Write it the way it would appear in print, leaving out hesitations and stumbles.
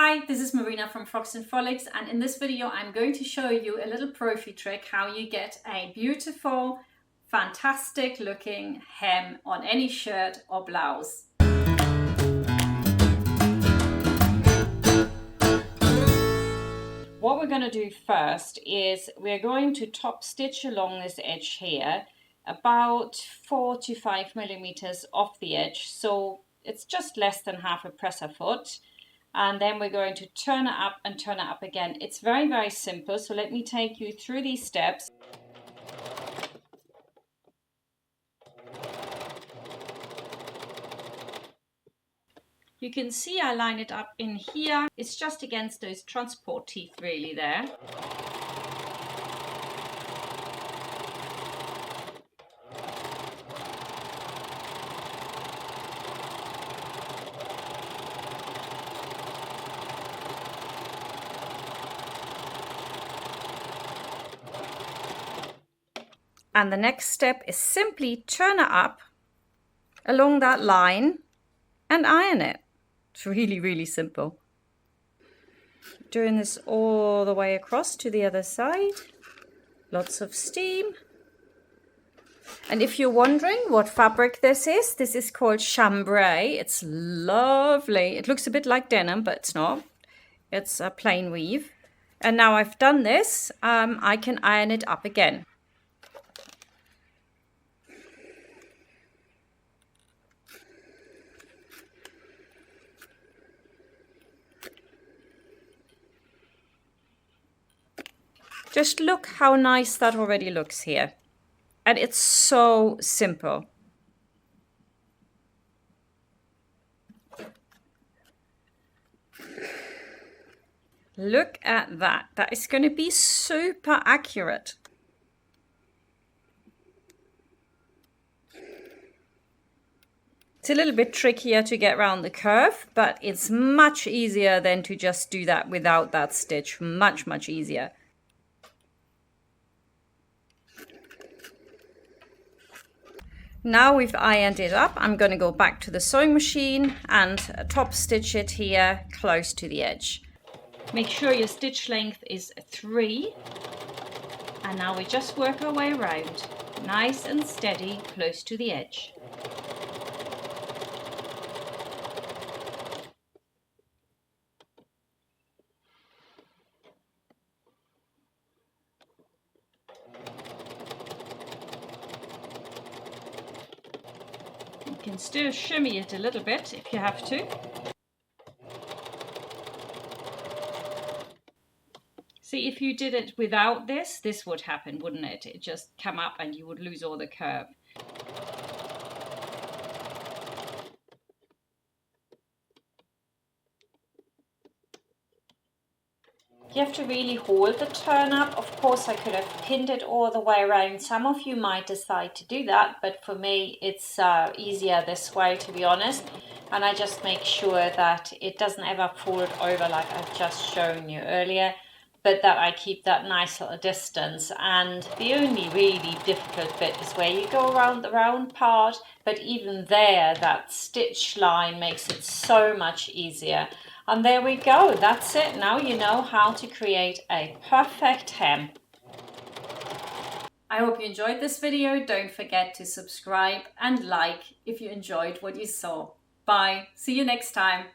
Hi, this is Marina from Frocks Frolics, and in this video I'm going to show you a little profi trick how you get a beautiful, fantastic looking hem on any shirt or blouse. What we're going to do first is we're going to top stitch along this edge here about 4 to 5 millimeters off the edge, so it's just less than half a presser foot. And then we're going to turn it up and turn it up again. It's very, very simple. So let me take you through these steps. You can see I line it up in here. It's just against those transport teeth really there. And the next step is simply turn it up along that line and iron it. It's really, really simple. Doing this all the way across to the other side. Lots of steam. And if you're wondering what fabric this is called chambray. It's lovely. It looks a bit like denim, but it's not. It's a plain weave. And now I've done this, I can iron it up again. Just look how nice that already looks here. And it's so simple. Look at that. That is going to be super accurate. It's a little bit trickier to get around the curve, but it's much easier than to just do that without that stitch. Much, much easier. Now we've ironed it up, I'm going to go back to the sewing machine and top stitch it here close to the edge. Make sure your stitch length is 3. And now we just work our way around, nice and steady, close to the edge. You can still shimmy it a little bit if you have to. See, if you did it without this, this would happen, wouldn't it? It just come up and you would lose all the curve. You have to really hold the turn up. Of course, I could have pinned it all the way around. Some of you might decide to do that, but for me, it's easier this way, to be honest. And I just make sure that it doesn't ever fold over like I've just shown you earlier, but that I keep that nice little distance. And the only really difficult bit is where you go around the round part, but even there, that stitch line makes it so much easier. And there we go, that's it. Now you know how to create a perfect hem. I hope you enjoyed this video. Don't forget to subscribe and like if you enjoyed what you saw. Bye, see you next time.